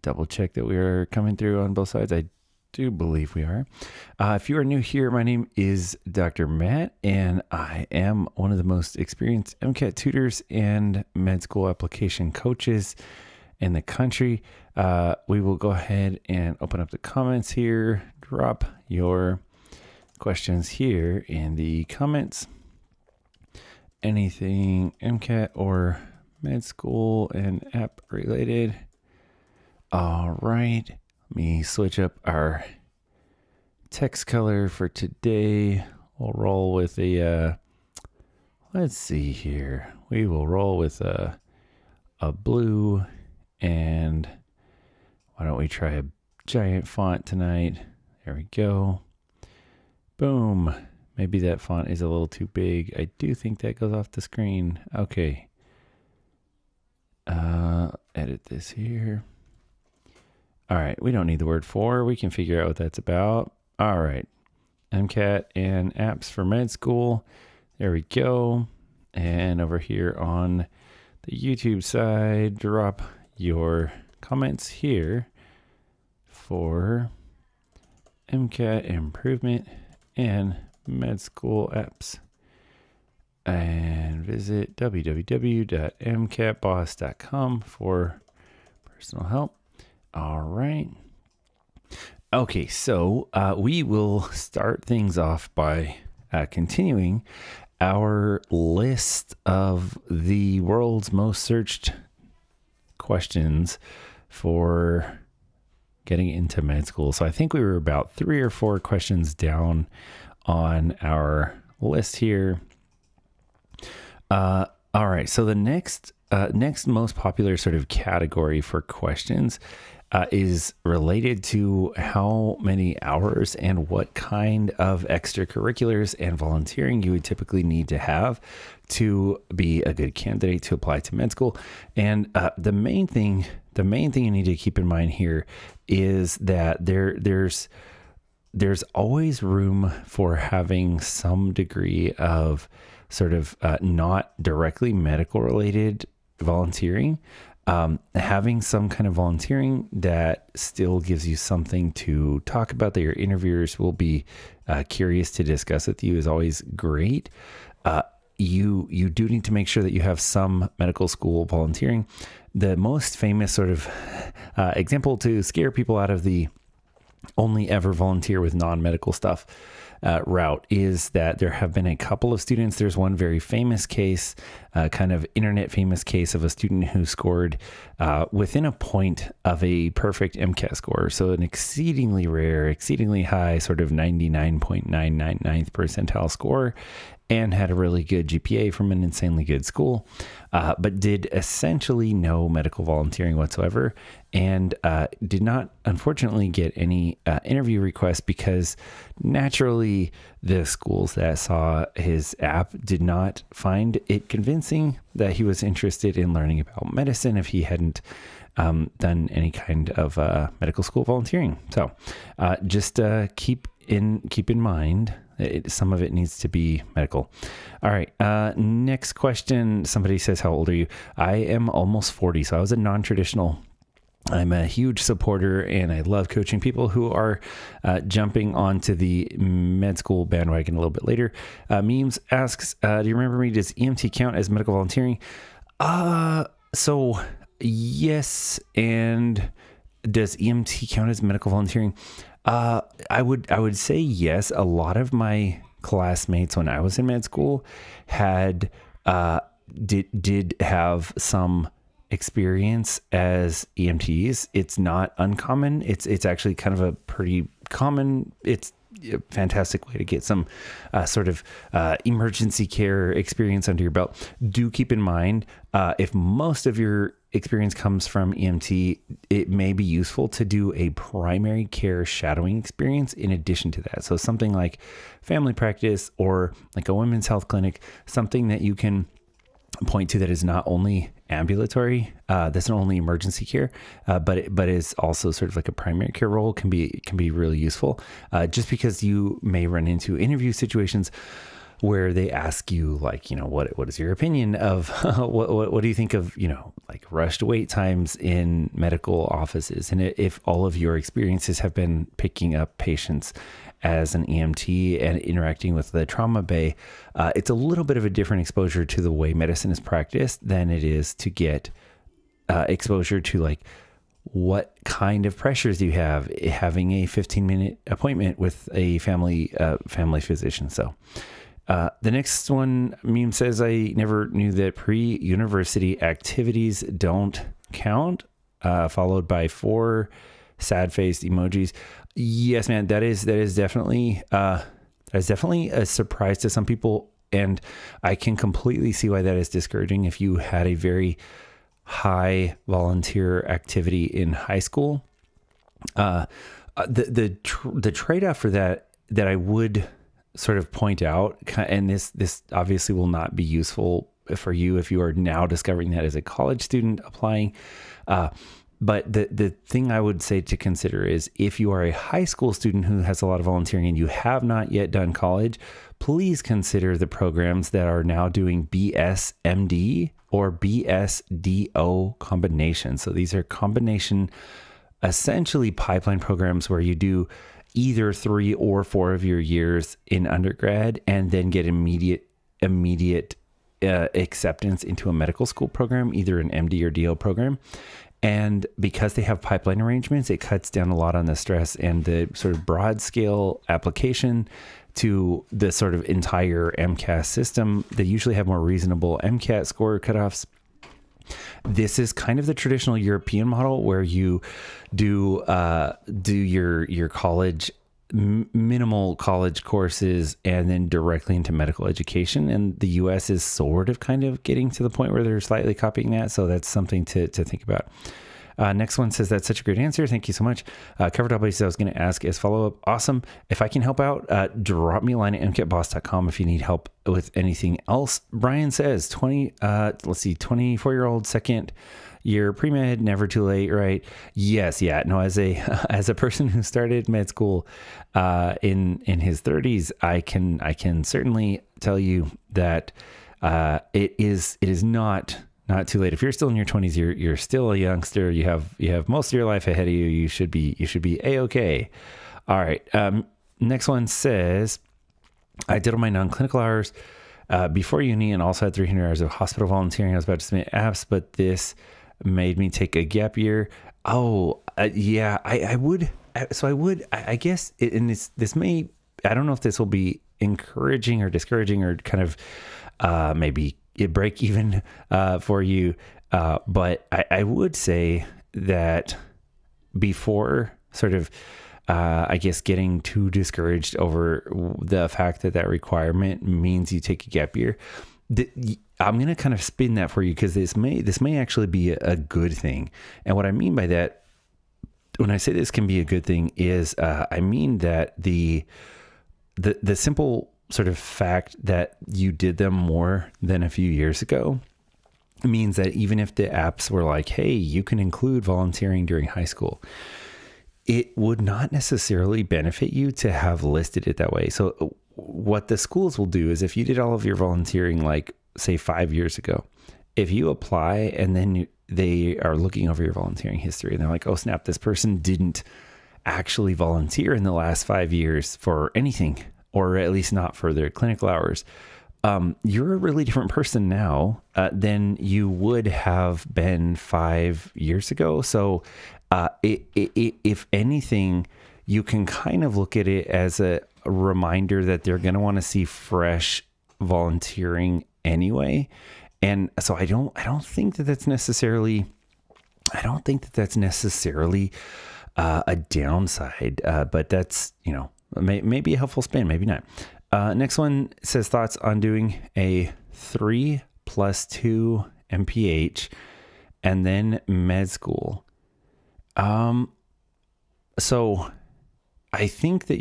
double check that we are coming through on both sides. I do believe we are. If you are new here, my name is Dr. Matt, and I am one of the most experienced MCAT tutors and med school application coaches in the country. We will go ahead and open up the comments here. Drop your questions here in the comments. Anything MCAT or med school and app related. All right. Let me switch up our text color for today. We'll roll with a, let's see here. We will roll with a blue, and why don't we try a giant font tonight? There we go. Boom. Maybe that font is a little too big. I do think that goes off the screen. Okay. Edit this here. All right. We don't need the word for. We can figure out what that's about. All right. MCAT and apps for med school. There we go. And over here on the YouTube side, drop your comments here for MCAT improvement and med school apps, and visit www.mcatboss.com for personal help. All right. Okay, so we will start things off by continuing our list of the world's most searched questions for getting into med school. So I think we were about 3 or 4 questions down on our list here. All right. So the next most popular sort of category for questions is related to how many hours and what kind of extracurriculars and volunteering you would typically need to have to be a good candidate to apply to med school. And the main thing you need to keep in mind here is that there's always room for having some degree of sort of not directly medical related volunteering. Having some kind of volunteering that still gives you something to talk about that your interviewers will be curious to discuss with you is always great. You do need to make sure that you have some medical school volunteering. The most famous sort of example to scare people out of the only ever volunteer with non-medical stuff route is that there have been a couple of students. There's one very famous case, kind of internet famous case of a student who scored within a point of a perfect MCAT score. So an exceedingly rare, exceedingly high sort of 99.999th percentile score, and had a really good GPA from an insanely good school, but did essentially no medical volunteering whatsoever, and did not, unfortunately, get any interview requests because naturally the schools that saw his app did not find it convincing that he was interested in learning about medicine if he hadn't done any kind of medical school volunteering. So just keep in mind, some of it needs to be medical. All right. Next question. Somebody says, how old are you? I am almost 40. So I was a non-traditional. I'm a huge supporter, and I love coaching people who are jumping onto the med school bandwagon a little bit later. Memes asks, do you remember me? Does EMT count as medical volunteering? So yes. And does EMT count as medical volunteering? I would say yes. A lot of my classmates when I was in med school had did have some experience as EMTs. It's not uncommon. It's actually kind of a pretty common. It's a fantastic way to get some sort of emergency care experience under your belt. Do keep in mind, if most of your experience comes from EMT, it may be useful to do a primary care shadowing experience in addition to that. So something like family practice or like a women's health clinic, something that you can point to that is not only ambulatory, that's not only emergency care, but is also sort of like a primary care role can be really useful. Just because you may run into interview situations where they ask you like, what is your opinion of what do you think of, like rushed wait times in medical offices? And if all of your experiences have been picking up patients as an EMT and interacting with the trauma bay, it's a little bit of a different exposure to the way medicine is practiced than it is to get exposure to like, what kind of pressures do you have having a 15-minute appointment with a family physician? So the next one meme says, I never knew that pre-university activities don't count, followed by 4 sad-faced emojis. Yes, man, that is definitely a surprise to some people, and I can completely see why that is discouraging. If you had a very high volunteer activity in high school, the trade-off for that I would sort of point out, and this obviously will not be useful for you if you are now discovering that as a college student applying, but the thing I would say to consider is, if you are a high school student who has a lot of volunteering and you have not yet done college, please consider the programs that are now doing BSMD or BSDO combination. So these are combination, essentially pipeline programs where you do either 3 or 4 of your years in undergrad and then get immediate acceptance into a medical school program, either an MD or DO program. And because they have pipeline arrangements, it cuts down a lot on the stress and the sort of broad scale application to the sort of entire MCAS system. They usually have more reasonable MCAT score cutoffs. This is kind of the traditional European model where you do your college, minimal college courses and then directly into medical education. And the US is sort of kind of getting to the point where they're slightly copying that. So that's something to think about. Next one says, that's such a great answer. Thank you so much. Covered all bases I was going to ask as follow-up. Awesome. If I can help out, drop me a line at mcatboss.com if you need help with anything else. Brian says 24-year-old second year pre-med, never too late, right? Yes. Yeah. No, as a person who started med school in his 30s, I can certainly tell you that it is not too late. If you're still in your 20s, you're still a youngster. You have most of your life ahead of you. You should be A-okay. All right. Next one says, I did all my non-clinical hours before uni and also had 300 hours of hospital volunteering. I was about to submit apps, but this made me take a gap year. Oh, yeah, I would. So I would, I guess, and this may, I don't know if this will be encouraging or discouraging or kind of maybe it break even for you. But I would say that before sort of, I guess, getting too discouraged over the fact that requirement means you take a gap year, I'm going to kind of spin that for you because this may actually be a good thing. And what I mean by that, when I say this can be a good thing, is I mean that the simple sort of fact that you did them more than a few years ago means that even if the apps were like, hey, you can include volunteering during high school, it would not necessarily benefit you to have listed it that way. So what the schools will do is, if you did all of your volunteering, like say 5 years ago, if you apply and then they are looking over your volunteering history and they're like, oh snap, this person didn't actually volunteer in the last 5 years for anything, or at least not for their clinical hours, you're a really different person now than you would have been 5 years ago. So if anything, you can kind of look at it as a reminder that they're going to want to see fresh volunteering anyway. And so I don't think that that's necessarily a downside, but that's, maybe a helpful spin, maybe not. Next one says, thoughts on doing a 3+2 MPH and then med school. So I think that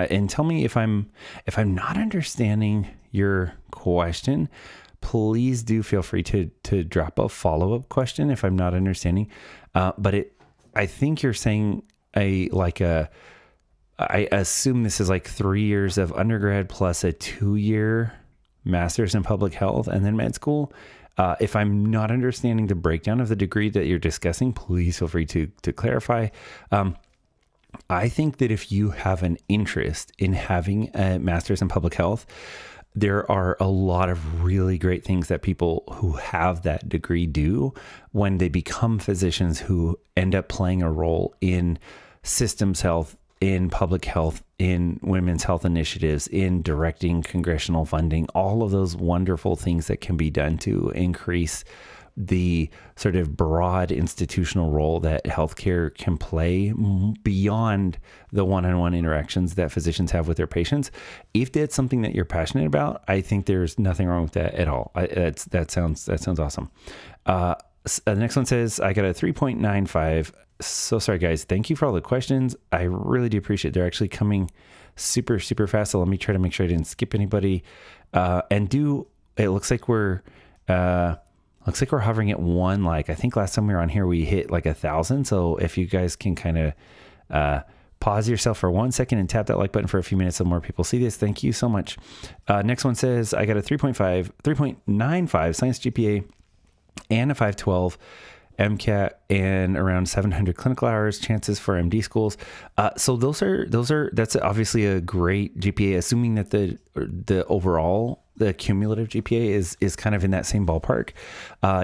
and tell me if I'm not understanding your question, please do feel free to drop a follow-up question if I'm not understanding. But I think you're saying a I assume this is like 3 years of undergrad plus a 2-year master's in public health and then med school. If I'm not understanding the breakdown of the degree that you're discussing, please feel free to clarify. I think that if you have an interest in having a master's in public health, there are a lot of really great things that people who have that degree do when they become physicians who end up playing a role in systems health, in public health, in women's health initiatives, in directing congressional funding, all of those wonderful things that can be done to increase the sort of broad institutional role that healthcare can play beyond the one-on-one interactions that physicians have with their patients. If that's something that you're passionate about, I think there's nothing wrong with that at all. That sounds awesome. The next one says, I got a 3.95. So sorry, guys. Thank you for all the questions. I really do appreciate it. They're actually coming super, super fast. So let me try to make sure I didn't skip anybody. It looks like we're hovering at one. Like, I think last time we were on here, we hit like 1,000. So if you guys can kind of pause yourself for 1 second and tap that like button for a few minutes so more people see this. Thank you so much. Next one says, I got a 3.95 science GPA and a 512 MCAT and around 700 clinical hours, chances for MD schools. So that's obviously a great GPA, assuming that the cumulative GPA is kind of in that same ballpark.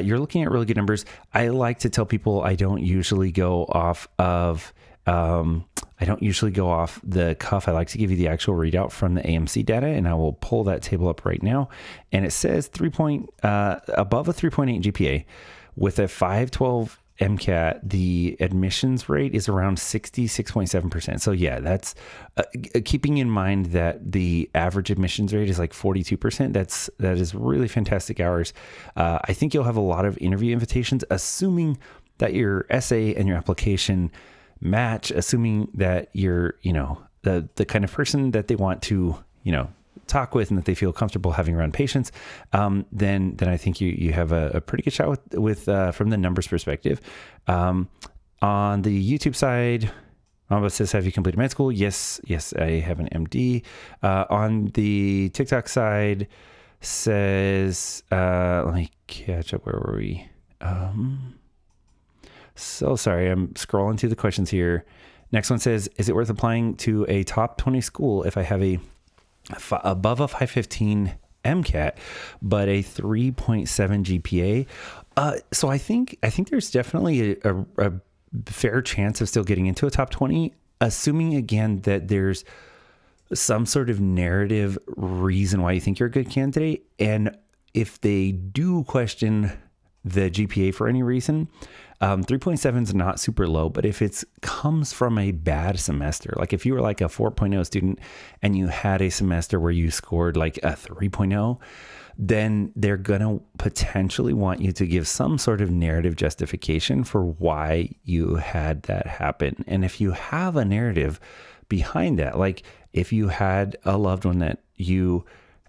You're looking at really good numbers. I like to tell people I don't usually go off the cuff. I like to give you the actual readout from the AMC data, and I will pull that table up right now. And it says above a 3.8 GPA with a 512 MCAT, the admissions rate is around 66.7%. So yeah, that's keeping in mind that the average admissions rate is like 42%. That is really fantastic hours. I think you'll have a lot of interview invitations, assuming that your essay and your application match, assuming that you're, the kind of person that they want to, talk with and that they feel comfortable having around patients, then I think you have a pretty good shot with from the numbers perspective. On the YouTube side, it says, have you completed med school? Yes, I have an MD. On the TikTok side says, let me catch up. Where were we? So sorry, I'm scrolling through the questions here. Next one says, is it worth applying to a top 20 school if I have above a 515 MCAT, but a 3.7 GPA? So I think there's definitely a fair chance of still getting into a top 20, assuming again that there's some sort of narrative reason why you think you're a good candidate. And if they do question the GPA for any reason, 3.7 is not super low, but if it comes from a bad semester, like if you were like a 4.0 student and you had a semester where you scored like a 3.0, then they're going to potentially want you to give some sort of narrative justification for why you had that happen. And if you have a narrative behind that, like if you had a loved one that you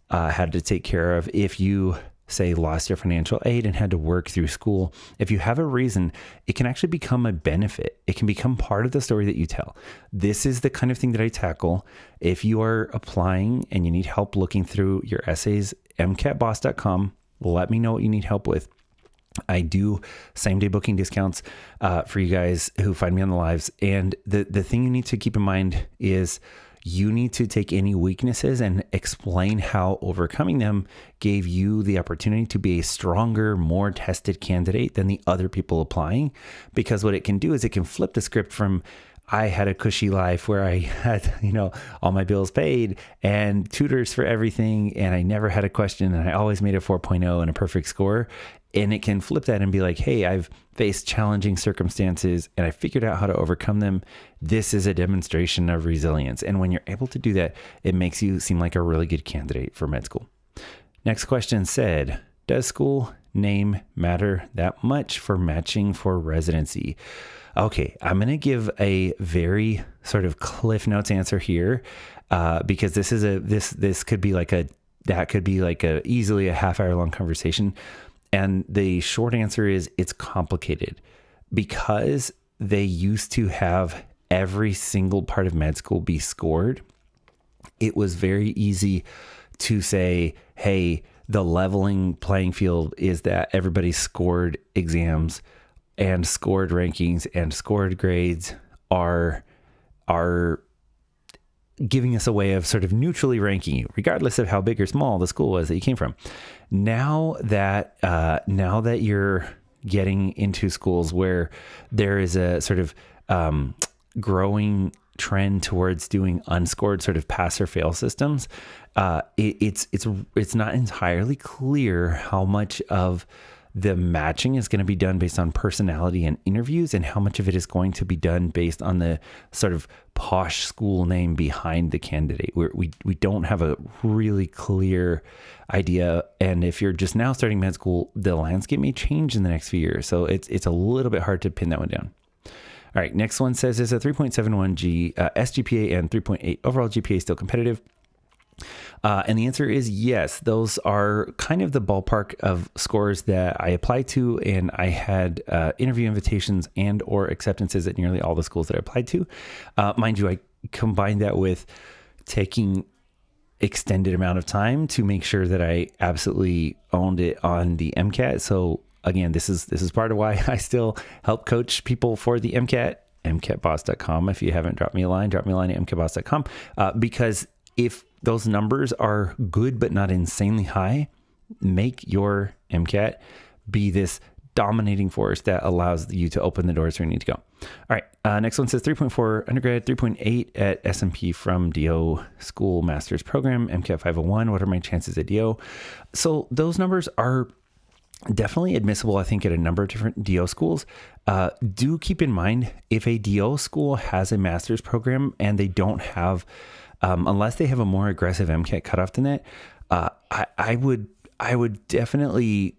had to take care of, if you say lost your financial aid and had to work through school, if you have a reason, it can actually become a benefit. It can become part of the story that you tell. This is the kind of thing that I tackle. If you are applying and you need help looking through your essays, mcatboss.com, let me know what you need help with. I do same day booking discounts for you guys who find me on the lives. And the thing you need to keep in mind is you need to take any weaknesses and explain how overcoming them gave you the opportunity to be a stronger, more tested candidate than the other people applying. Because what it can do is it can flip the script from, I had a cushy life where I had, all my bills paid and tutors for everything, and I never had a question, and I always made a 4.0 and a perfect score. And it can flip that and be like, hey, I've faced challenging circumstances and I figured out how to overcome them. This is a demonstration of resilience. And when you're able to do that, it makes you seem like a really good candidate for med school. Next question said, does school name matter that much for matching for residency? Okay, I'm going to give a very sort of Cliff Notes answer here because this could be like easily a half-hour long conversation. And the short answer is it's complicated because they used to have every single part of med school be scored, it was very easy to say, hey, the leveling playing field is that everybody scored exams and scored rankings and scored grades are giving us a way of sort of neutrally ranking you, regardless of how big or small the school was that you came from. Now that you're getting into schools where there is a sort of growing trend towards doing unscored sort of pass or fail systems, it's not entirely clear how much of the matching is going to be done based on personality and interviews, and how much of it is going to be done based on the sort of posh school name behind the candidate. We don't have a really clear idea. And if you're just now starting med school, the landscape may change in the next few years. So it's a little bit hard to pin that one down. All right, next one says, is a 3.71 SGPA and 3.8 overall GPA still competitive? And the answer is yes. Those are kind of the ballpark of scores that I applied to, and I had interview invitations and or acceptances at nearly all the schools that I applied to. Mind you, I combined that with taking extended amount of time to make sure that I absolutely owned it on the MCAT. So again, this is part of why I still help coach people for the MCAT, MCATboss.com. If you haven't, drop me a line at MCATboss.com, because if those numbers are good but not insanely high, make your MCAT be this dominating force that allows you to open the doors where you need to go. All right, next one says 3.4 undergrad, 3.8 at S&P from DO School Master's Program, MCAT 501. What are my chances at DO? So those numbers are definitely admissible, I think, at a number of different DO schools. Do keep in mind, if a DO school has a master's program and they don't have, unless they have a more aggressive MCAT cutoff than that, I would definitely,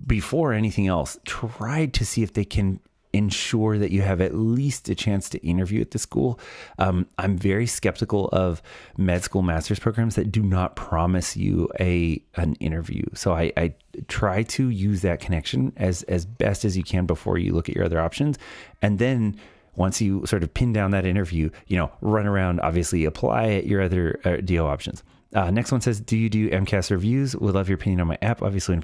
before anything else, try to see if they can ensure that you have at least a chance to interview at the school. I'm very skeptical of med school master's programs that do not promise you an interview. So I try to use that connection as best as you can before you look at your other options. And then once you sort of pin down that interview, run around, obviously apply at your other DO options. Next one says, do you do MCAS reviews? Would love your opinion on my app, obviously.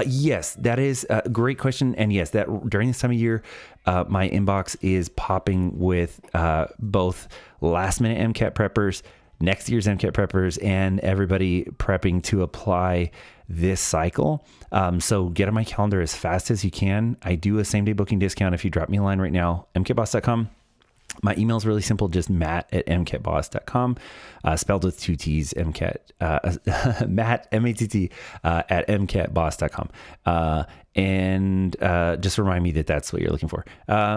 Yes, that is a great question. And yes, that during this time of year, my inbox is popping with both last minute MCAT preppers, next year's MCAT preppers, and everybody prepping to apply this cycle. So get on my calendar as fast as you can. I do a same day booking discount if you drop me a line right now, MCATboss.com. My email is really simple, just matt@mcatboss.com, spelled with two T's, Matt, M-A-T-T, at mcatboss.com. And just remind me that that's what you're looking for.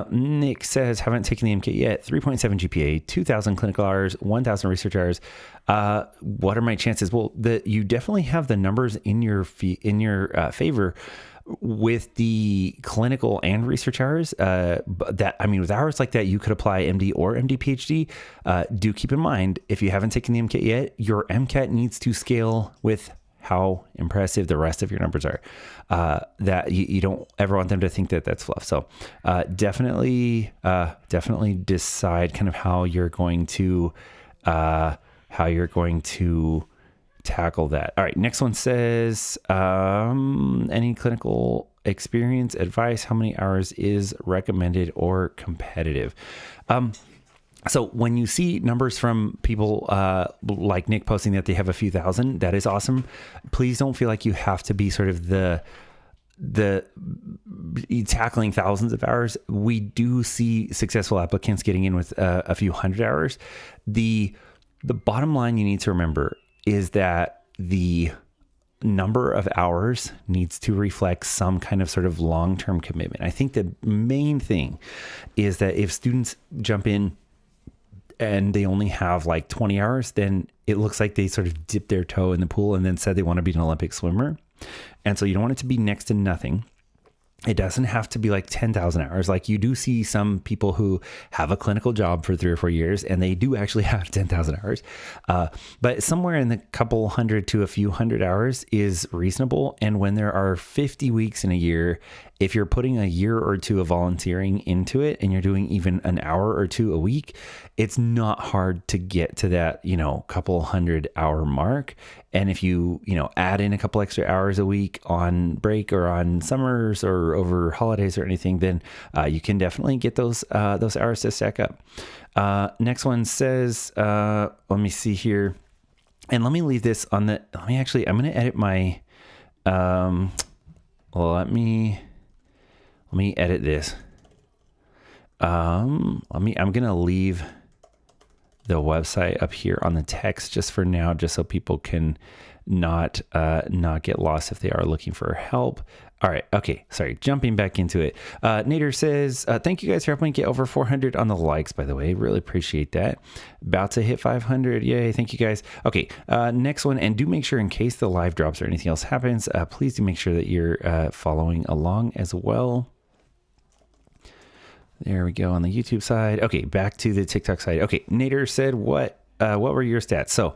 Nick says, haven't taken the MCAT yet, 3.7 GPA, 2,000 clinical hours, 1,000 research hours. What are my chances? Well, you definitely have the numbers in your favor with the clinical and research hours. With hours like that, you could apply MD or MD PhD. Do keep in mind, if you haven't taken the MCAT yet, your MCAT needs to scale with how impressive the rest of your numbers are. That you don't ever want them to think that that's fluff. So definitely decide kind of how you're going to tackle that. All right. Next one says, any clinical experience advice? How many hours is recommended or competitive? So when you see numbers from people like Nick posting that they have a few thousand, that is awesome. Please don't feel like you have to be sort of the tackling thousands of hours. We do see successful applicants getting in with a few hundred hours. The bottom line you need to remember is that the number of hours needs to reflect some kind of sort of long-term commitment. I think the main thing is that if students jump in and they only have like 20 hours, then it looks like they sort of dipped their toe in the pool and then said they want to be an Olympic swimmer. And so you don't want it to be next to nothing. It doesn't have to be like 10,000 hours. Like you do see some people who have a clinical job for 3 or 4 years and they do actually have 10,000 hours. But somewhere in the couple hundred to a few hundred hours is reasonable. And when there are 50 weeks in a year, if you're putting a year or two of volunteering into it and you're doing even an hour or two a week, it's not hard to get to that, couple 100-hour mark. And if you, add in a couple extra hours a week on break or on summers or over holidays or anything, then you can definitely get those hours to stack up. Next one says, let me see here. And let me leave this on I'm going to edit my, let me edit this. I'm going to leave the website up here on the text just for now, just so people can not get lost if they are looking for help. All right. Okay. Sorry. Jumping back into it. Nader says, thank you guys for helping get over 400 on the likes, by the way. Really appreciate that. About to hit 500. Yay. Thank you guys. Okay. Next one. And do make sure in case the live drops or anything else happens, please do make sure that you're following along as well. There we go on the YouTube side. Okay, back to the TikTok side. Okay, Nader said, what were your stats? So,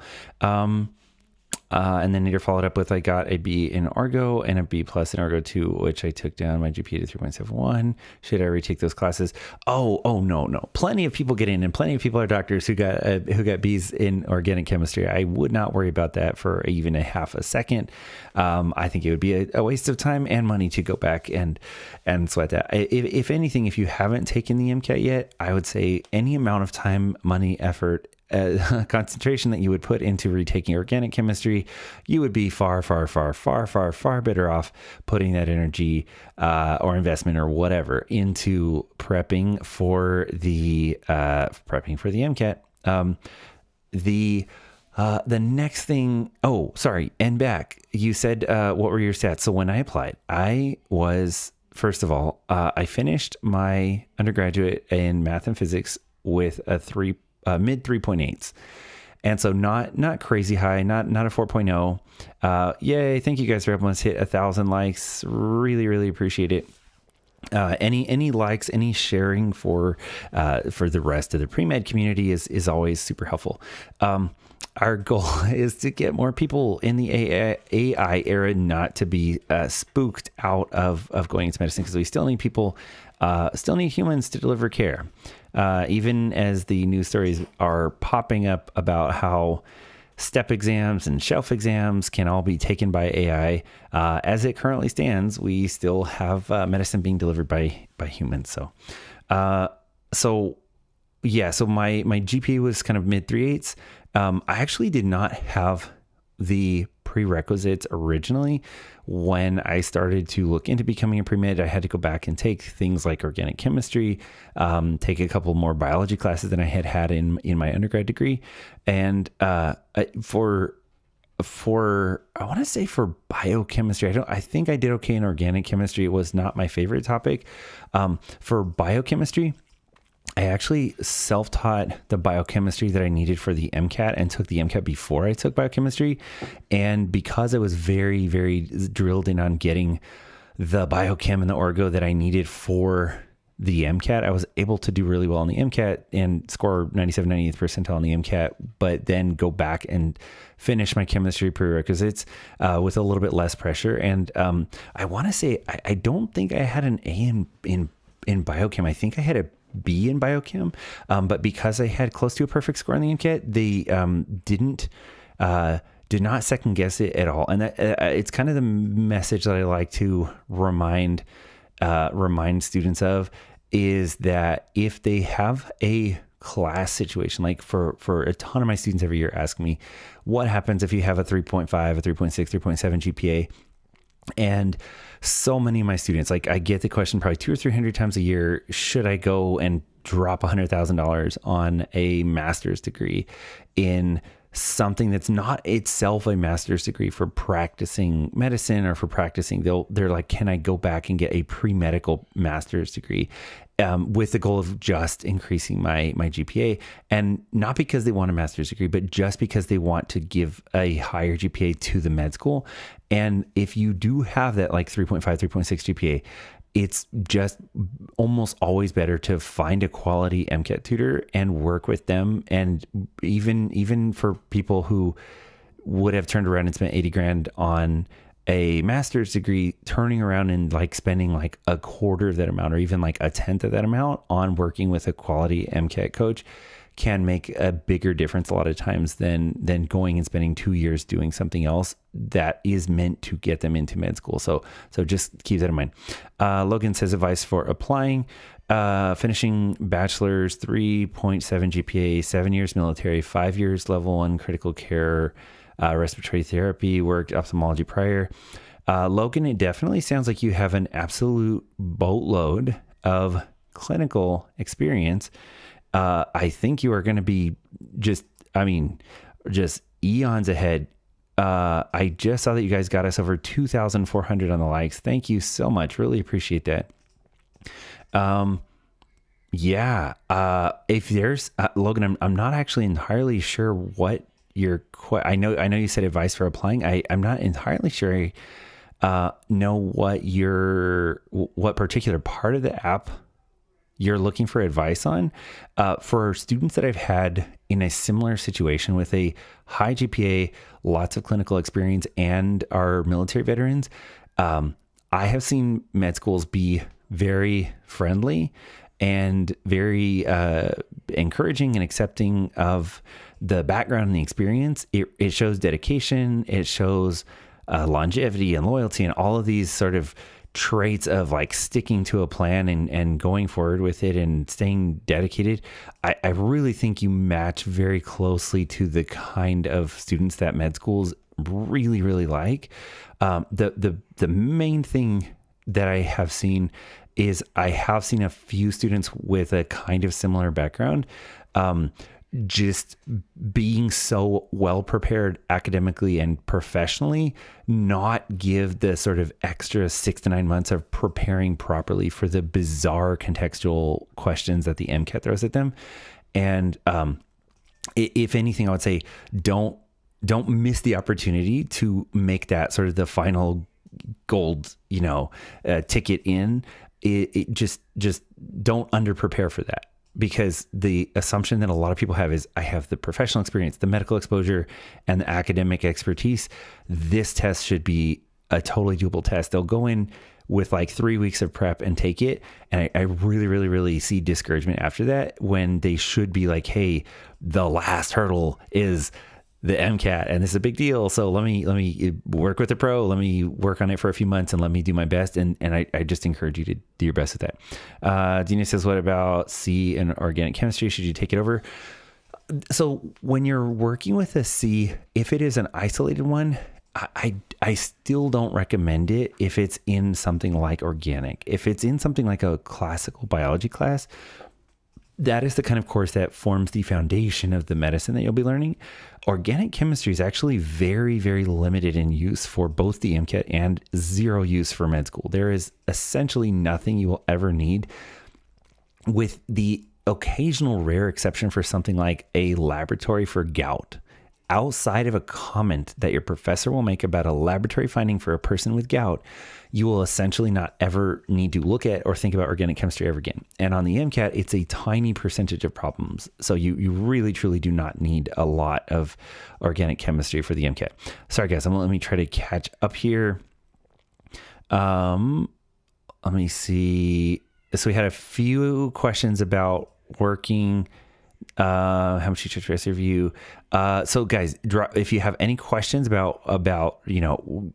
and then Nader followed up with, I got a B in Argo and a B plus in Argo 2, which I took down my GPA to 3.71. Should I retake those classes? Oh, no. Plenty of people get in, and plenty of people are doctors who got Bs in organic chemistry. I would not worry about that for even a half a second. I think it would be a waste of time and money to go back and sweat that. If anything, if you haven't taken the MCAT yet, I would say any amount of time, money, effort, concentration that you would put into retaking organic chemistry, you would be far better off putting that energy or investment or whatever into prepping for the MCAT. The next thing, and back, you said, what were your stats? So when I applied, I was, first of all, I finished my undergraduate in math and physics with a mid 3.8s. And so not crazy high, not a 4.0. Yay. Thank you guys for helping us hit 1,000 likes. Really, really appreciate it. Any likes, any sharing for the rest of the pre-med community is always super helpful. Our goal is to get more people in the AI era not to be spooked out of going into medicine, because we still need people, still need humans to deliver care. Even as the news stories are popping up about how step exams and shelf exams can all be taken by AI, as it currently stands, we still have medicine being delivered by humans. So my GPA was kind of mid 3.8s. I actually did not have the prerequisites originally. When I started to look into becoming a pre-med, I had to go back and take things like organic chemistry, take a couple more biology classes than I had in my undergrad degree. And for I want to say for biochemistry, I think I did okay in organic chemistry. It was not my favorite topic. For biochemistry, I actually self-taught the biochemistry that I needed for the MCAT and took the MCAT before I took biochemistry. And because I was very, very drilled in on getting the biochem and the orgo that I needed for the MCAT, I was able to do really well on the MCAT and score 90th percentile on the MCAT, but then go back and finish my chemistry prerequisites with a little bit less pressure. And I want to say, I don't think I had an A in biochem. I think I had a B in biochem, but because I had close to a perfect score on the MCAT, they did not second guess it at all. And that, it's kind of the message that I like to remind students of, is that if they have a class situation, like for a ton of my students every year ask me, what happens if you have a 3.5, a 3.6, 3.7 GPA? And so many of my students, like I get the question probably 200 or 300 times a year, should I go and drop $100,000 on a master's degree in something that's not itself a master's degree for practicing medicine or for practicing? They're like, can I go back and get a pre-medical master's degree with the goal of just increasing my GPA? And not because they want a master's degree, but just because they want to give a higher GPA to the med school. And if you do have that like 3.5, 3.6 GPA, it's just almost always better to find a quality MCAT tutor and work with them. And even for people who would have turned around and spent 80 grand on a master's degree, turning around and like spending like a quarter of that amount or even like a tenth of that amount on working with a quality MCAT coach can make a bigger difference a lot of times than going and spending 2 years doing something else that is meant to get them into med school. So just keep that in mind. Logan says advice for applying, finishing bachelor's, 3.7 GPA, 7 years military, 5 years level 1 critical care, respiratory therapy, worked ophthalmology prior. Logan, it definitely sounds like you have an absolute boatload of clinical experience. I think you are going to be just eons ahead. I just saw that you guys got us over 2,400 on the likes. Thank you so much. Really appreciate that. If there's, Logan, I'm not actually entirely sure what I know you said advice for applying. I'm not entirely sure, know what particular part of the app you're looking for advice on. For students that I've had in a similar situation with a high GPA, lots of clinical experience, and are military veterans, I have seen med schools be very friendly and very encouraging and accepting of the background and the experience. It shows dedication. It shows longevity and loyalty and all of these sort of traits of like sticking to a plan and going forward with it and staying dedicated. I really think you match very closely to the kind of students that med schools really, really like. The main thing that I have seen is I have seen a few students with a kind of similar background, just being so well prepared academically and professionally, not give the sort of extra 6 to 9 months of preparing properly for the bizarre contextual questions that the MCAT throws at them. And if anything, I would say don't miss the opportunity to make that sort of the final gold, ticket in. It just don't under prepare for that. Because the assumption that a lot of people have is I have the professional experience, the medical exposure, and the academic expertise. This test should be a totally doable test. They'll go in with like 3 weeks of prep and take it. And I really, really, really see discouragement after that when they should be like, hey, the last hurdle is the MCAT and this is a big deal. So let me work with the pro. Let me work on it for a few months and let me do my best. And I just encourage you to do your best with that. Dina says, what about C and organic chemistry? Should you take it over? So when you're working with a C, if it is an isolated one, I still don't recommend it if it's in something like organic. If it's in something like a classical biology class, that is the kind of course that forms the foundation of the medicine that you'll be learning. Organic chemistry is actually very, very limited in use for both the MCAT and zero use for med school. There is essentially nothing you will ever need, with the occasional rare exception for something like a laboratory for gout. Outside of a comment that your professor will make about a laboratory finding for a person with gout, you will essentially not ever need to look at or think about organic chemistry ever again. And on the MCAT, it's a tiny percentage of problems. So you really, truly do not need a lot of organic chemistry for the MCAT. Sorry, guys. Let me try to catch up here. Let me see. So we had a few questions about working. How much you charge for review? So guys, if you have any questions about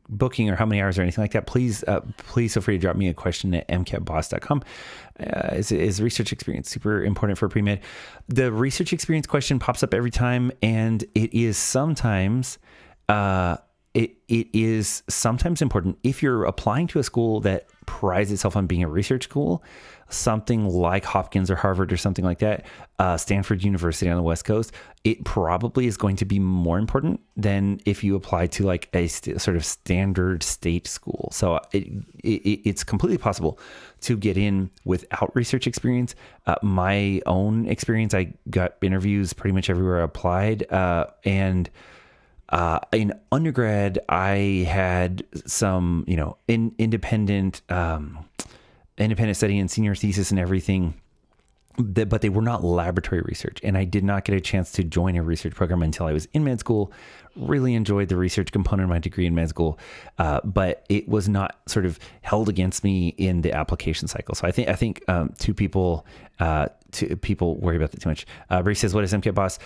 booking or how many hours or anything like that, please feel free to drop me a question at mcatboss.com. Is research experience super important for pre-med? The research experience question pops up every time, and it is sometimes it is sometimes important if you're applying to a school that prides itself on being a research school, something like Hopkins or Harvard or something like that, Stanford University on the West Coast. It probably is going to be more important than if you apply to like a sort of standard state school. So it's completely possible to get in without research experience. My own experience, I got interviews pretty much everywhere I applied, and in undergrad, I had some, independent independent study and senior thesis and everything, but they were not laboratory research. And I did not get a chance to join a research program until I was in med school. Really enjoyed the research component of my degree in med school, but it was not sort of held against me in the application cycle. So I think two people worry about that too much. Bree says, what is MCAT Boss?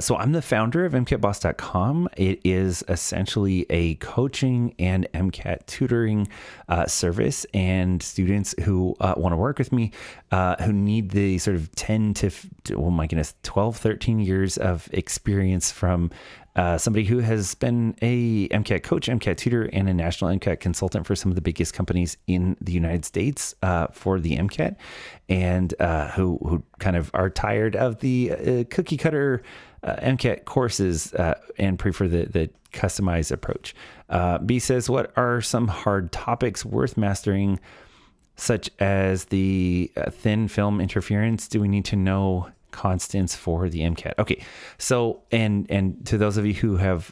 So I'm the founder of MCATboss.com. It is essentially a coaching and MCAT tutoring service, and students who want to work with me, who need the sort of 10 to, oh my goodness, 12, 13 years of experience from somebody who has been a MCAT coach, MCAT tutor, and a national MCAT consultant for some of the biggest companies in the United States for the MCAT, and who kind of are tired of the cookie cutter MCAT courses and prefer the customized approach. B says, what are some hard topics worth mastering, such as the thin film interference? Do we need to know constants for the MCAT? Okay, so and to those of you who have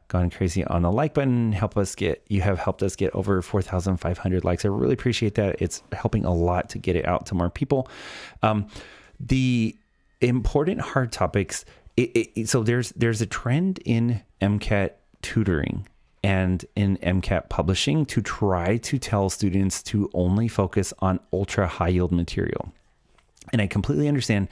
gone crazy on the like button, you have helped us get over 4,500 likes. I really appreciate that. It's helping a lot to get it out to more people. The important hard topics. So there's a trend in MCAT tutoring and in MCAT publishing to try to tell students to only focus on ultra high yield material, and I completely understand.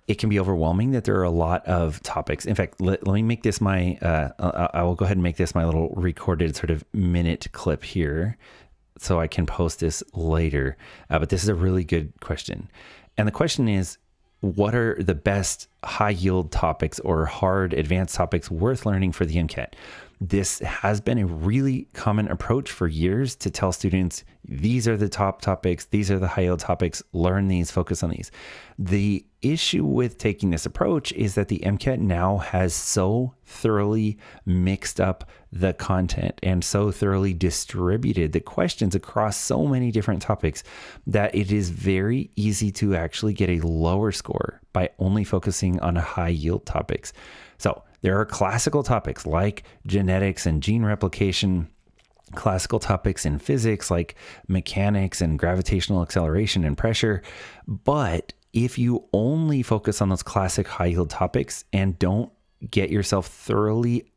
It can be overwhelming that there are a lot of topics. In fact, let me make this I will go ahead and make this my little recorded sort of minute clip here so I can post this later. But this is a really good question. And the question is, what are the best high yield topics or hard advanced topics worth learning for the MCAT? This has been a really common approach for years to tell students, these are the top topics, these are the high yield topics, learn these, focus on these. The issue with taking this approach is that the MCAT now has so thoroughly mixed up the content and so thoroughly distributed the questions across so many different topics that it is very easy to actually get a lower score by only focusing on high yield topics. So there are classical topics like genetics and gene replication, classical topics in physics like mechanics and gravitational acceleration and pressure. But if you only focus on those classic high yield topics and don't get yourself thoroughly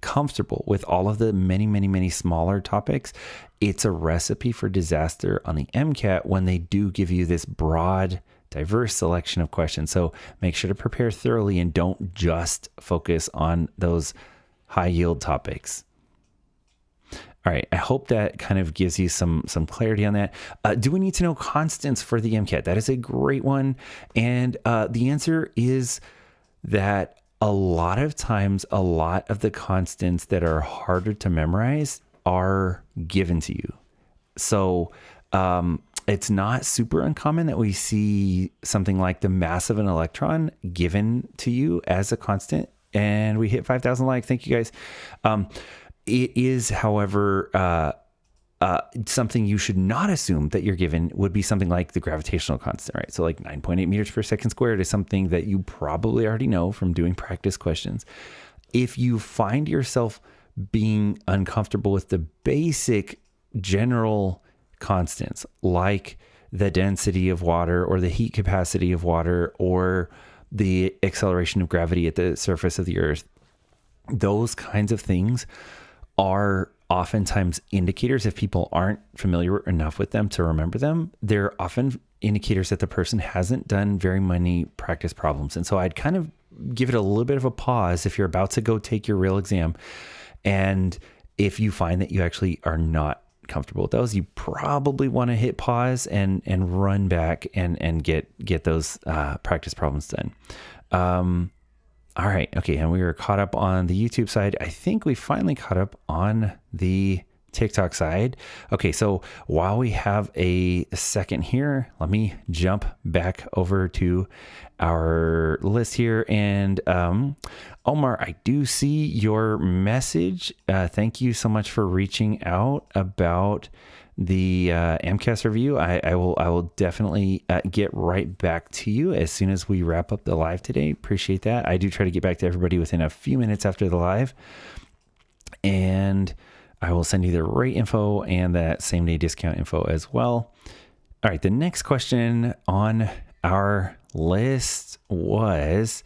comfortable with all of the many, many, many smaller topics, it's a recipe for disaster on the MCAT when they do give you this broad, diverse selection of questions. So make sure to prepare thoroughly and don't just focus on those high yield topics. All right, I hope that kind of gives you some clarity on that. Do we need to know constants for the MCAT? That is a great one. And the answer is that a lot of times, a lot of the constants that are harder to memorize are given to you. So it's not super uncommon that we see something like the mass of an electron given to you as a constant, and we hit 5,000 likes. Thank you guys. It is, however, something you should not assume that you're given would be something like the gravitational constant, right? So like 9.8 meters per second squared is something that you probably already know from doing practice questions. If you find yourself being uncomfortable with the basic general constants like the density of water or the heat capacity of water or the acceleration of gravity at the surface of the earth, those kinds of things are oftentimes indicators, if people aren't familiar enough with them to remember them, they're often indicators that the person hasn't done very many practice problems. And so I'd kind of give it a little bit of a pause if you're about to go take your real exam. And if you find that you actually are not comfortable with those, you probably want to hit pause and run back and get those practice problems done. All right. Okay. And we were caught up on the YouTube side. I think we finally caught up on the TikTok side. Okay. So while we have a second here, let me jump back over to our list here. And Omar, I do see your message. Thank you so much for reaching out about the MCAS review. I will definitely get right back to you as soon as we wrap up the live today. Appreciate that. I do try to get back to everybody within a few minutes after the live, and I will send you the rate info and that same day discount info as well. All right. The next question on our list was,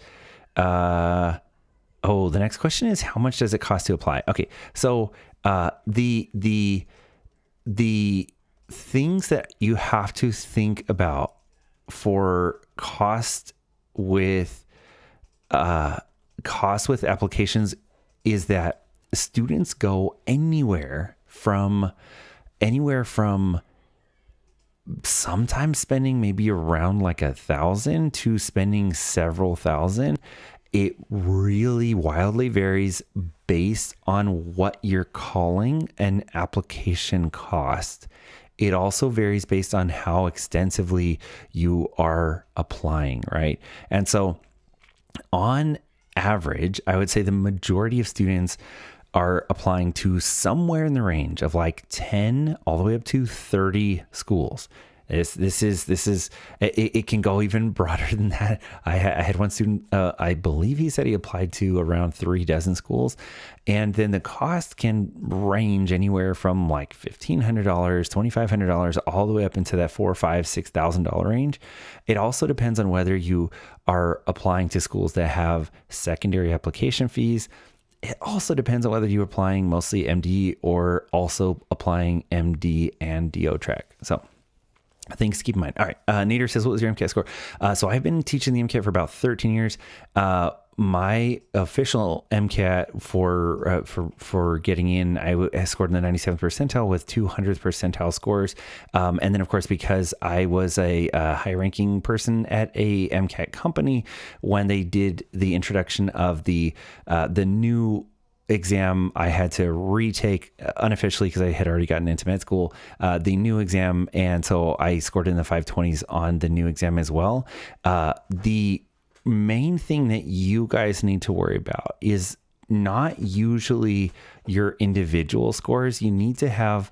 the next question is, how much does it cost to apply? Okay. So, the things that you have to think about for cost with applications is that students go anywhere from sometimes spending maybe around like $1,000 to spending several thousand. It really wildly varies based on what you're calling an application cost. It also varies based on how extensively you are applying, right? And so on average, I would say the majority of students are applying to somewhere in the range of like 10 all the way up to 30 schools. It can go even broader than that. I had one student, I believe he said he applied to around 36 schools. And then the cost can range anywhere from like $1,500, $2,500, all the way up into that $4,000, $5,000, $6,000 range. It also depends on whether you are applying to schools that have secondary application fees. It also depends on whether you're applying mostly MD or also applying MD and DO track. So things to keep in mind. All right. Nader says, what was your MCAT score? So I've been teaching the MCAT for about 13 years. My official MCAT for getting in, I scored in the 97th percentile with 200th percentile scores. And then of course, because I was a high ranking person at a MCAT company, when they did the introduction of the new exam, I had to retake unofficially because I had already gotten into med school, the new exam. And so I scored in the 520s on the new exam as well. The main thing that you guys need to worry about is not usually your individual scores. You need to have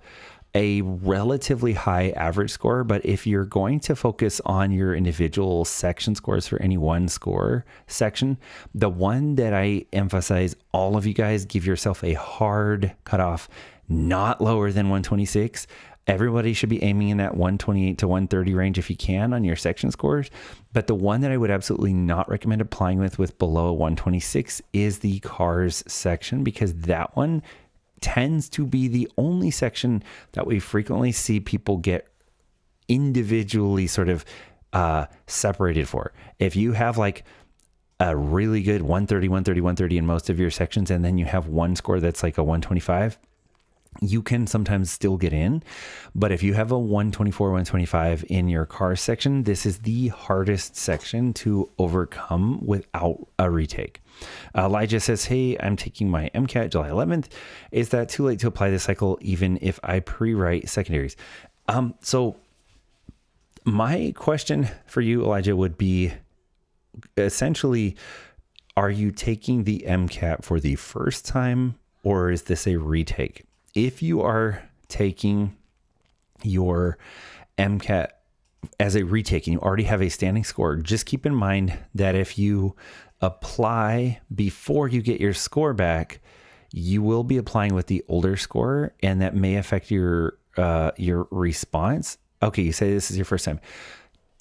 a relatively high average score, but if you're going to focus on your individual section scores for any one score section, the one that I emphasize, all of you guys give yourself a hard cutoff, not lower than 126. Everybody should be aiming in that 128 to 130 range if you can on your section scores. But the one that I would absolutely not recommend applying with below 126 is the cars section, because that one tends to be the only section that we frequently see people get individually sort of separated for. If you have like a really good 130, 130, 130 in most of your sections, and then you have one score that's like a 125, you can sometimes still get in. But if you have a 124, 125 in your car section, this is the hardest section to overcome without a retake. Elijah says, hey, I'm taking my MCAT July 11th. Is that too late to apply this cycle even if I pre-write secondaries? So my question for you, Elijah, would be essentially, are you taking the MCAT for the first time, or is this a retake? If you are taking your MCAT as a retake and you already have a standing score, just keep in mind that if you apply before you get your score back, you will be applying with the older score, and that may affect your response. Okay, you say this is your first time.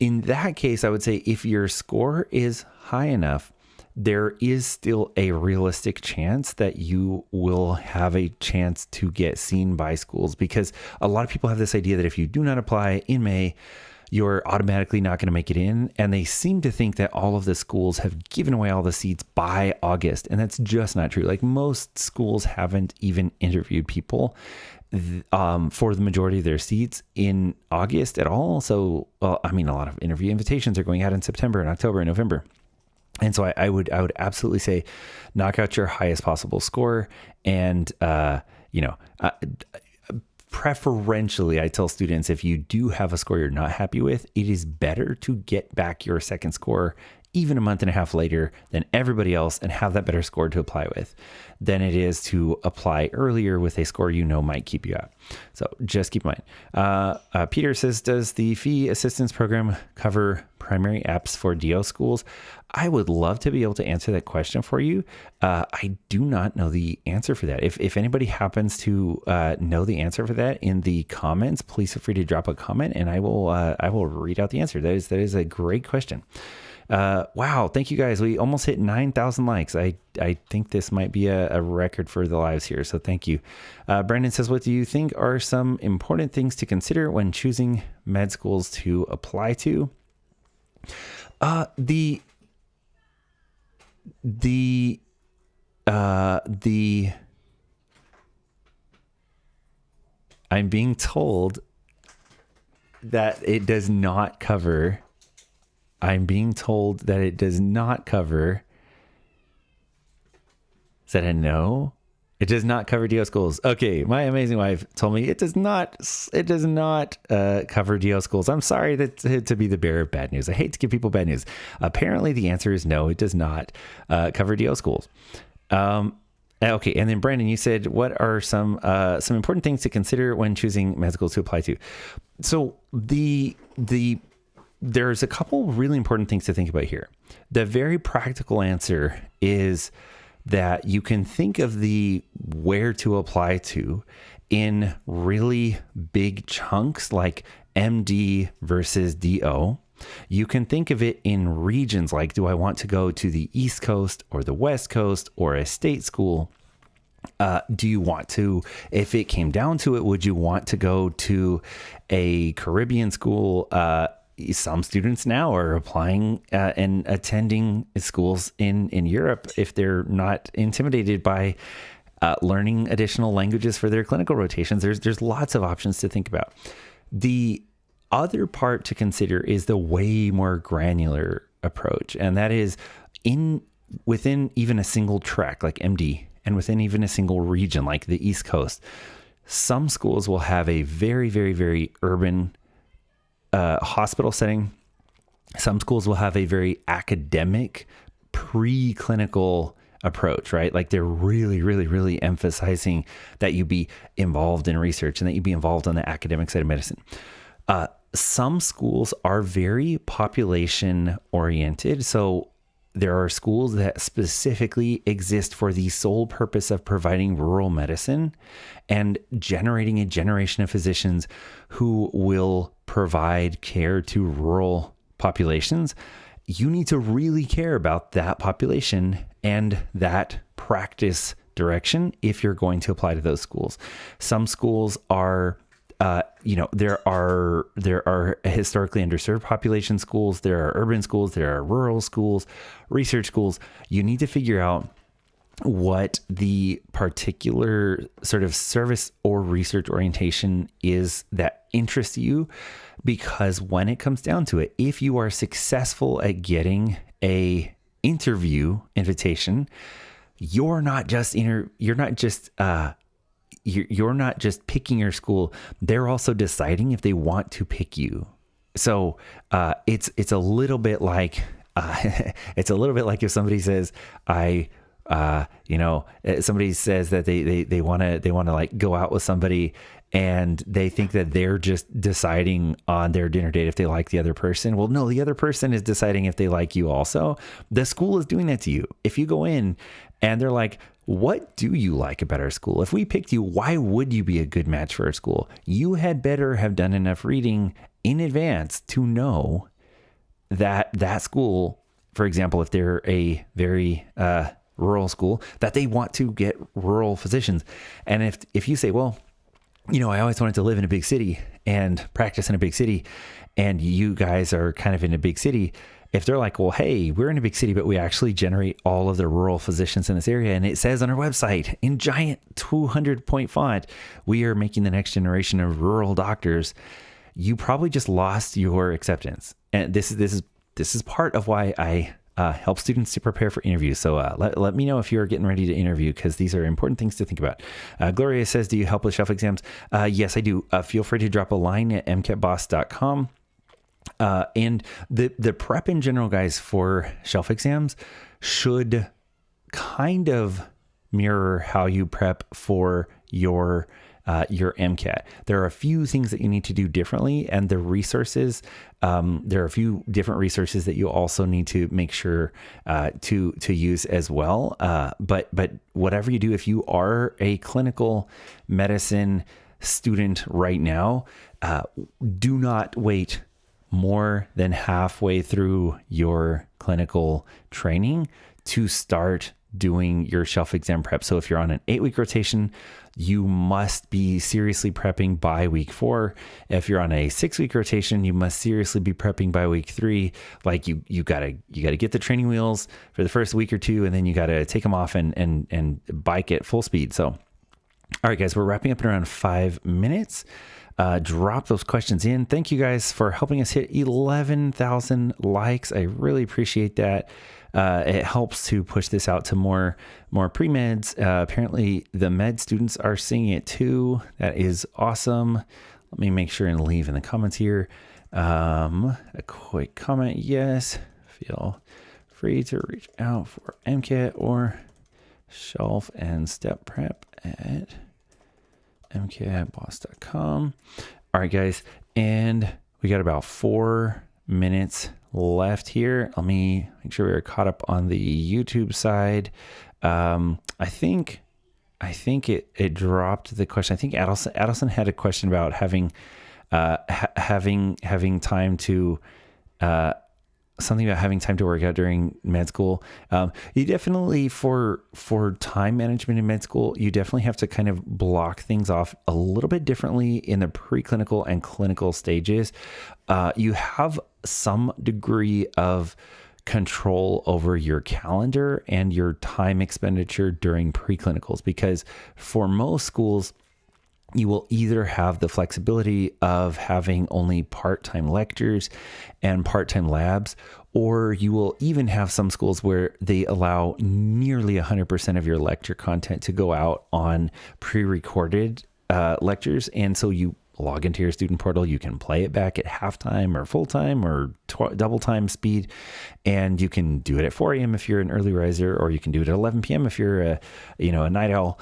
In that case, I would say if your score is high enough, there is still a realistic chance that you will have a chance to get seen by schools, because a lot of people have this idea that if you do not apply in May, you're automatically not going to make it in. And they seem to think that all of the schools have given away all the seats by August. And that's just not true. Like, most schools haven't even interviewed people for the majority of their seats in August at all. So, well, I mean, a lot of interview invitations are going out in September and October and November. And so I would absolutely say knock out your highest possible score. And, preferentially, I tell students, if you do have a score you're not happy with, it is better to get back your second score even a month and a half later than everybody else and have that better score to apply with than it is to apply earlier with a score you know might keep you out. So just keep in mind. Peter says, does the fee assistance program cover primary apps for DO schools? I would love to be able to answer that question for you. I do not know the answer for that. If anybody happens to know the answer for that in the comments, please feel free to drop a comment and I will read out the answer. That is a great question. Wow. Thank you guys. We almost hit 9,000 likes. I think this might be a record for the lives here. So thank you. Brandon says, what do you think are some important things to consider when choosing med schools to apply to? I'm being told that it does not cover. I'm being told that it does not cover. Is that a no? It does not cover DO schools. Okay, my amazing wife told me it does not cover DO schools. I'm sorry to be the bearer of bad news. I hate to give people bad news. Apparently the answer is no, it does not cover DO schools. Okay, and then Brandon, you said, what are some important things to consider when choosing med schools to apply to? So there's a couple really important things to think about here. The very practical answer is that you can think of the where to apply to in really big chunks like MD versus DO. You can think of it in regions like, do I want to go to the East Coast or the West Coast or a state school? Do you want to, if it came down to it, would you want to go to a Caribbean school? Some students now are applying and attending schools in Europe if they're not intimidated by learning additional languages for their clinical rotations. There's lots of options to think about. The other part to consider is the way more granular approach, and that is within even a single track like MD and within even a single region like the East Coast. Some schools will have a very, very, very urban hospital setting. Some schools will have a very academic preclinical approach, right? Like they're really, really, really emphasizing that you be involved in research and that you be involved on the academic side of medicine. Some schools are very population oriented. So there are schools that specifically exist for the sole purpose of providing rural medicine and generating a generation of physicians who will provide care to rural populations. You need to really care about that population and that practice direction if you're going to apply to those schools. Some schools are there are historically underserved population schools, there are urban schools, there are rural schools, research schools. You need to figure out what the particular sort of service or research orientation is that interests you, because when it comes down to it, if you are successful at getting a interview invitation, you're not just picking your school. They're also deciding if they want to pick you. So it's a little bit like if somebody says somebody says that they want to like go out with somebody and they think that they're just deciding on their dinner date if they like the other person. Well, no, the other person is deciding if they like you also. The school is doing that to you. If you go in and they're like, what do you like about our school? If we picked you, why would you be a good match for our school? You had better have done enough reading in advance to know that school, for example, if they're a very rural school, that they want to get rural physicians. And if you say, well, I always wanted to live in a big city and practice in a big city, and you guys are kind of in a big city, if they're like, well, hey, we're in a big city, but we actually generate all of the rural physicians in this area, and it says on our website in giant 200-point font, we are making the next generation of rural doctors, you probably just lost your acceptance. And this is part of why I help students to prepare for interviews. So let me know if you're getting ready to interview, because these are important things to think about. Gloria says, do you help with shelf exams? Yes, I do. Feel free to drop a line at mcatboss.com. And the prep in general, guys, for shelf exams should kind of mirror how you prep for your MCAT. There are a few things that you need to do differently, and the resources, there are a few different resources that you also need to make sure to use as well. But whatever you do, if you are a clinical medicine student right now, do not wait more than halfway through your clinical training to start doing your shelf exam prep. So if you're on an 8-week rotation, you must be seriously prepping by week 4. If you're on a 6-week rotation, you must seriously be prepping by week 3. Like you gotta get the training wheels for the first week or 2, and then you gotta take them off and bike at full speed. So, all right, guys, we're wrapping up in around 5 minutes. Drop those questions in. Thank you guys for helping us hit 11,000 likes. I really appreciate that. It helps to push this out to more pre-meds. Apparently the med students are seeing it too. That is awesome. Let me make sure and leave in the comments here. A quick comment. Yes. Feel free to reach out for MCAT or shelf and step prep at mcatboss.com. All right, guys. And we got about 4 minutes left here. Let me make sure we're caught up on the YouTube side. I think it dropped the question. I think Adelson had a question about having time to something about having time to work out during med school. You definitely, for time management in med school, you definitely have to kind of block things off a little bit differently in the preclinical and clinical stages. You have some degree of control over your calendar and your time expenditure during preclinicals, because for most schools, you will either have the flexibility of having only part-time lectures and part-time labs, or you will even have some schools where they allow nearly 100% of your lecture content to go out on pre-recorded lectures. And so you log into your student portal, you can play it back at halftime or full-time or double time speed, and you can do it at 4 a.m. if you're an early riser, or you can do it at 11 p.m. if you're a night owl.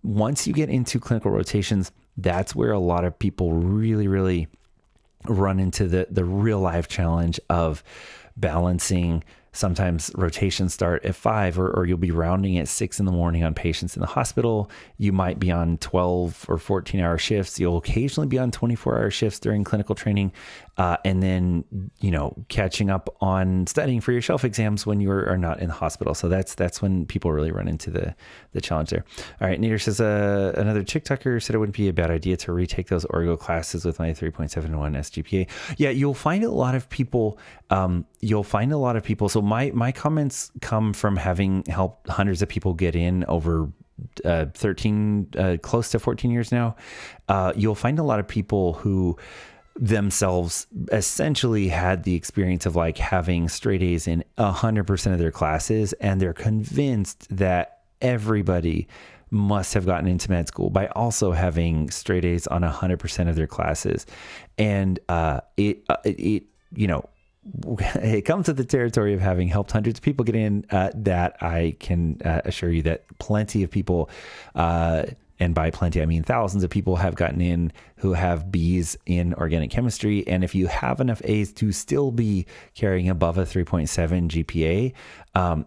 Once you get into clinical rotations, that's where a lot of people really, really run into the real life challenge of balancing. Sometimes rotations start at 5, or you'll be rounding at 6 in the morning on patients in the hospital. You might be on 12 or 14-hour shifts. You'll occasionally be on 24-hour shifts during clinical training, and then catching up on studying for your shelf exams when you are not in the hospital. So that's when people really run into the challenge there. All right, Nader says another TikToker said it wouldn't be a bad idea to retake those Orgo classes with my 3.71 SGPA. Yeah, you'll find a lot of people. So my comments come from having helped hundreds of people get in over 13, close to 14 years now. You'll find a lot of people who themselves essentially had the experience of like having straight A's in 100% of their classes, and they're convinced that everybody must have gotten into med school by also having straight A's on 100% of their classes. And it comes to the territory of having helped hundreds of people get in, that I can assure you that plenty of people, and by plenty, I mean thousands of people, have gotten in who have B's in organic chemistry. And if you have enough A's to still be carrying above a 3.7 GPA,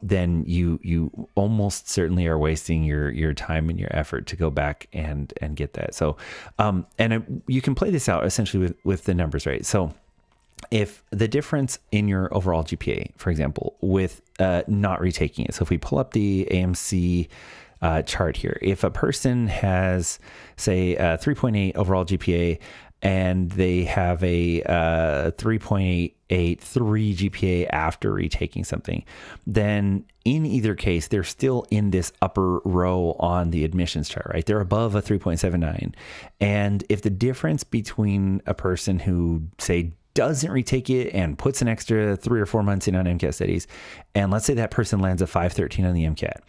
then you almost certainly are wasting your time and your effort to go back and get that. So, you can play this out essentially with the numbers, right? So if the difference in your overall GPA, for example, with not retaking it, so if we pull up the AMC chart here, if a person has, say, a 3.8 overall GPA and they have a 3.83 GPA after retaking something, then in either case, they're still in this upper row on the admissions chart, right? They're above a 3.79. And if the difference between a person who, say, doesn't retake it and puts an extra 3 or 4 months in on MCAT studies, and let's say that person lands a 513 on the MCAT,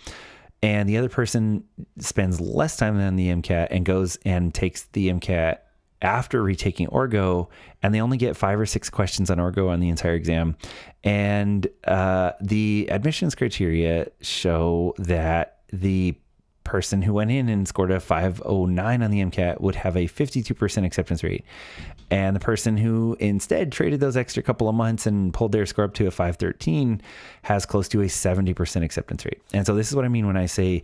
and the other person spends less time on the MCAT and goes and takes the MCAT after retaking Orgo, and they only get 5 or 6 questions on Orgo on the entire exam. And the admissions criteria show that the person who went in and scored a 509 on the MCAT would have a 52% acceptance rate. And the person who instead traded those extra couple of months and pulled their score up to a 513 has close to a 70% acceptance rate. And so this is what I mean when I say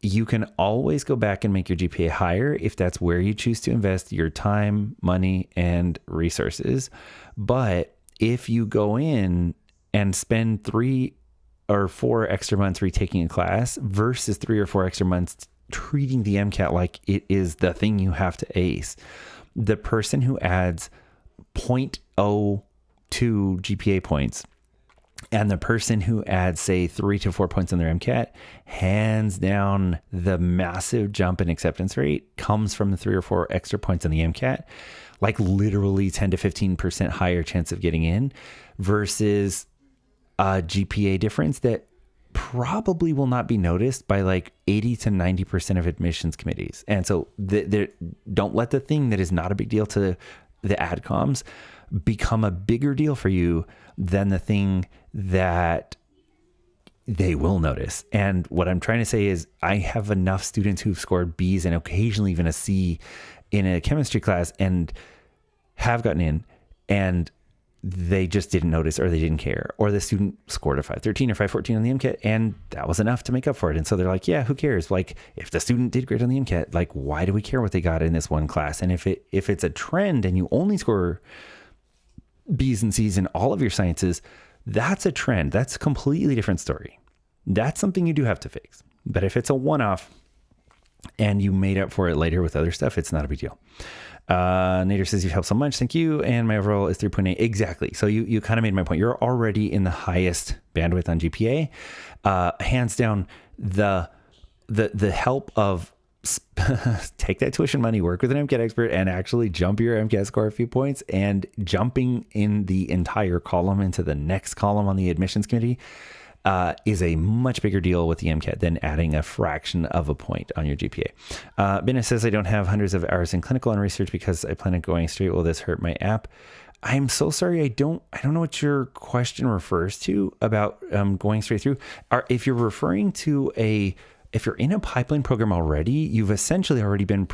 you can always go back and make your GPA higher if that's where you choose to invest your time, money, and resources. But if you go in and spend 3 or 4 extra months retaking a class versus 3 or 4 extra months treating the MCAT like it is the thing you have to ace, the person who adds 0.02 GPA points and the person who adds, say, 3 to 4 points on their MCAT, hands down, the massive jump in acceptance rate comes from the 3 or 4 extra points on the MCAT, like literally 10 to 15% higher chance of getting in versus a GPA difference that probably will not be noticed by like 80 to 90% of admissions committees. And so don't let the thing that is not a big deal to the adcoms become a bigger deal for you than the thing that they will notice. And what I'm trying to say is I have enough students who've scored B's and occasionally even a C in a chemistry class and have gotten in, and they just didn't notice or they didn't care, or the student scored a 513 or 514 on the MCAT and that was enough to make up for it. And so they're like, yeah, who cares? Like if the student did great on the MCAT, like why do we care what they got in this one class? And if it's a trend and you only score B's and C's in all of your sciences, that's a trend. That's a completely different story. That's something you do have to fix. But if it's a one-off and you made up for it later with other stuff, it's not a big deal. Nader says you've helped so much. Thank you. And my overall is 3.8. Exactly. So you kind of made my point. You're already in the highest bandwidth on GPA. Hands down, the help of take that tuition money, work with an MCAT expert, and actually jump your MCAT score a few points, and jumping in the entire column into the next column on the admissions committee is a much bigger deal with the MCAT than adding a fraction of a point on your GPA. Bina says, I don't have hundreds of hours in clinical and research because I plan on going straight. Will this hurt my app? I'm so sorry. I don't know what your question refers to about going straight through. If you're referring to if you're in a pipeline program already, you've essentially already been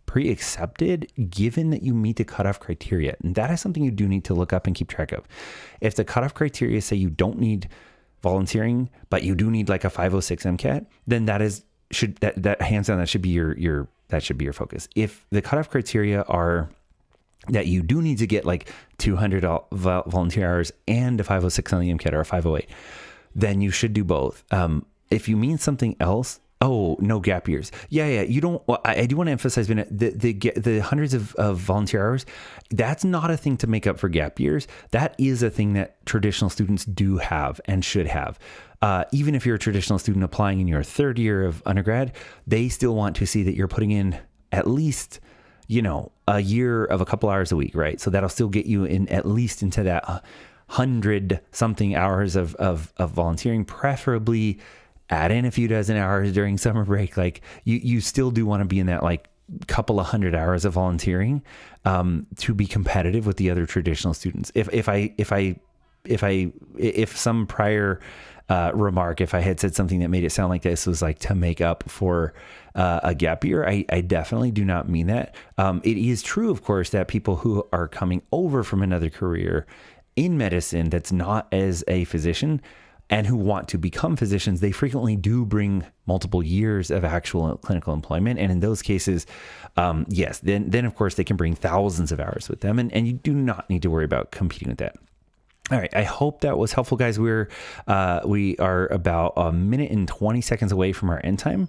pre-accepted, given that you meet the cutoff criteria. And that is something you do need to look up and keep track of. If the cutoff criteria say you don't need volunteering, but you do need like a 506 MCAT, then that hands down, that should be your focus. If the cutoff criteria are that you do need to get like 200 volunteer hours and a 506 on the MCAT or a 508, then you should do both. If you mean something else, oh, no gap years. Yeah. You don't, I do want to emphasize the hundreds of volunteer hours. That's not a thing to make up for gap years. That is a thing that traditional students do have and should have. Even if you're a traditional student applying in your 3rd year of undergrad, they still want to see that you're putting in at least, a year of a couple hours a week, right? So that'll still get you in at least into that 100 something hours of volunteering, preferably add in a few dozen hours during summer break. Like you still do want to be in that like couple of 100 hours of volunteering to be competitive with the other traditional students. If some prior remark, if I had said something that made it sound like this was like to make up for a gap year, I definitely do not mean that. It is true, of course, that people who are coming over from another career in medicine that's not as a physician and who want to become physicians, they frequently do bring multiple years of actual clinical employment. And in those cases, yes, then of course they can bring thousands of hours with them, and you do not need to worry about competing with that. All right. I hope that was helpful, guys. We are about a minute and 20 seconds away from our end time.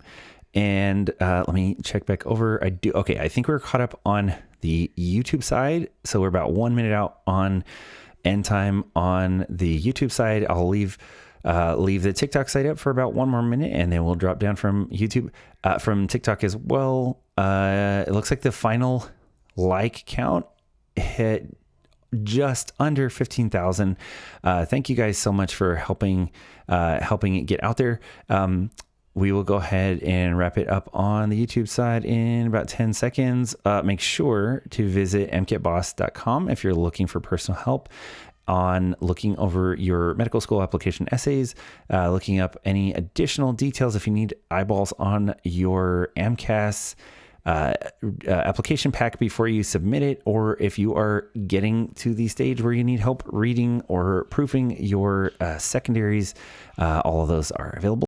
And let me check back over. Okay. I think we're caught up on the YouTube side. So we're about 1 minute out on end time on the YouTube side. I'll leave the TikTok site up for about 1 more minute, and then we'll drop down from YouTube, from TikTok as well. It looks like the final like count hit just under 15,000. Thank you guys so much for helping it get out there. we will go ahead and wrap it up on the YouTube side in about 10 seconds. Make sure to visit mcatboss.com if you're looking for personal help on looking over your medical school application essays, looking up any additional details if you need eyeballs on your AMCAS application pack before you submit it, or if you are getting to the stage where you need help reading or proofing your secondaries, all of those are available.